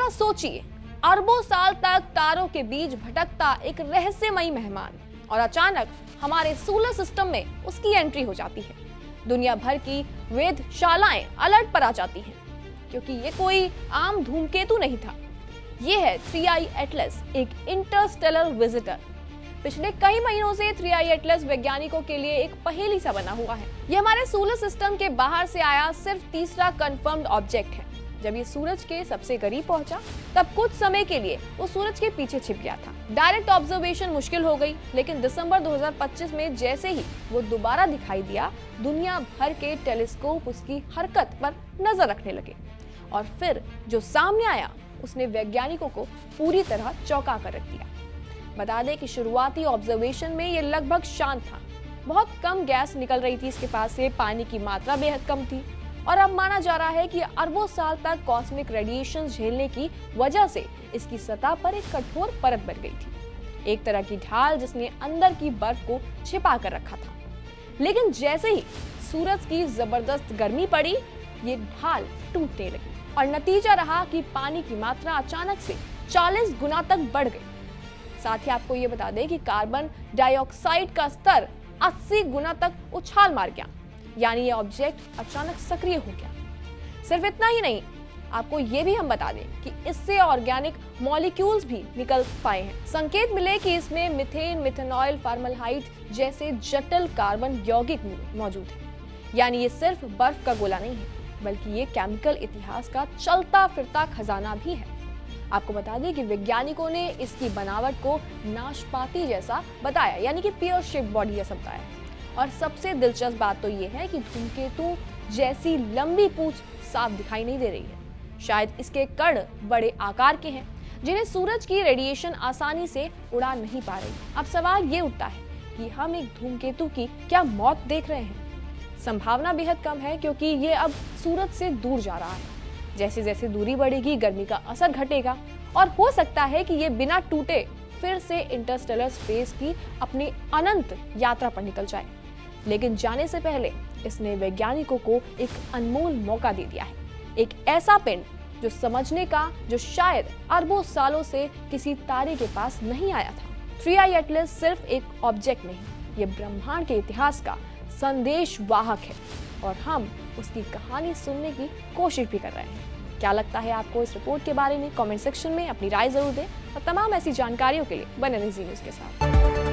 जरा सोचिए, अरबों साल तक तारों के बीच भटकता एक रहस्यमयी मेहमान और अचानक हमारे सोलर सिस्टम में उसकी एंट्री हो जाती है। दुनिया भर की वेधशालाएं अलर्ट पर आ जाती हैं, क्योंकि ये कोई आम धूमकेतु नहीं था। ये है 3I एटलस, एक इंटरस्टेलर विजिटर। पिछले कई महीनों से 3I एटलस वैज्ञानिकों के लिए एक पहेली सा बना हुआ है। ये हमारे सोलर सिस्टम के बाहर से आया सिर्फ तीसरा कंफर्म्ड ऑब्जेक्ट है। जब ये सूरज के सबसे करीब पहुंचा, तब कुछ समय के लिए वो सूरज के पीछे छिप गया था। डायरेक्ट ऑब्जर्वेशन मुश्किल हो गई, लेकिन दिसंबर 2025 में जैसे ही वो दोबारा दिखाई दिया, दुनिया भर के टेलीस्कोप उसकी हरकत पर नजर रखने लगे। और फिर जो सामने आया, उसने वैज्ञानिकों को पूरी तरह चौंका कर रख दिया। बता दें कि शुरुआती ऑब्जर्वेशन में ये लगभग शांत था। बहुत कम गैस निकल रही थी इसके पास से, पानी की मात्रा बेहद कम थी और अब माना जा रहा है कि अरबों साल तक कॉस्मिक रेडिएशन झेलने की वजह से इसकी सतह पर एक कठोर परत बन गई थी, एक तरह की ढाल जिसने अंदर की बर्फ को छिपा कर रखा था। लेकिन जैसे ही सूरज की जबरदस्त गर्मी पड़ी, ये ढाल टूटने लगी और नतीजा रहा कि पानी की मात्रा अचानक से 40 गुना तक बढ़ गई। साथ ही आपको ये बता दें कि कार्बन डाइऑक्साइड का स्तर 80 गुना तक उछाल मार गया, यानी ये ऑब्जेक्ट अचानक सक्रिय हो गया। सिर्फ इतना ही नहीं, आपको ये भी हम बता दें कि इससे ऑर्गेनिक मॉलिक्यूल्स भी निकल पाए हैं। संकेत मिले कि इसमें मीथेन, मिथेनॉल, फॉर्मलहाइड जैसे जटिल कार्बन यौगिक मौजूद है। यानी ये सिर्फ बर्फ का गोला नहीं है, बल्कि ये केमिकल इतिहास का चलता फिरता खजाना भी है। आपको बता दें कि वैज्ञानिकों ने इसकी बनावट को नाशपाती जैसा बताया, यानी कि पियर शेप बॉडी जैसा बताया। और सबसे दिलचस्प बात तो ये है कि धूमकेतु जैसी लंबी पूंछ साफ दिखाई नहीं दे रही है। शायद इसके कण बड़े आकार के हैं, जिन्हें सूरज की रेडिएशन आसानी से उड़ा नहीं पा रही। अब सवाल ये उठता है कि हम एक धूमकेतु की क्या मौत देख रहे हैं? संभावना बेहद कम है, क्योंकि ये अब सूरज से दूर जा रहा है। जैसे जैसे दूरी बढ़ेगी, गर्मी का असर घटेगा और हो सकता है कि ये बिना टूटे फिर से इंटरस्टेलर स्पेस की अपनी अनंत यात्रा पर निकल जाए। लेकिन जाने से पहले इसने वैज्ञानिकों को एक अनमोल मौका दे दिया है, एक ऐसा पिंड जो समझने का, जो शायद अरबों सालों से किसी तारे के पास नहीं आया था। 3I एटलस सिर्फ एक ऑब्जेक्ट नहीं, ये ब्रह्मांड के इतिहास का संदेश वाहक है और हम उसकी कहानी सुनने की कोशिश भी कर रहे हैं। क्या लगता है आपको इस रिपोर्ट के बारे में? कमेंट सेक्शन में अपनी राय जरूर दें और तमाम ऐसी जानकारियों के लिए बने रहिए जी न्यूज़ के साथ।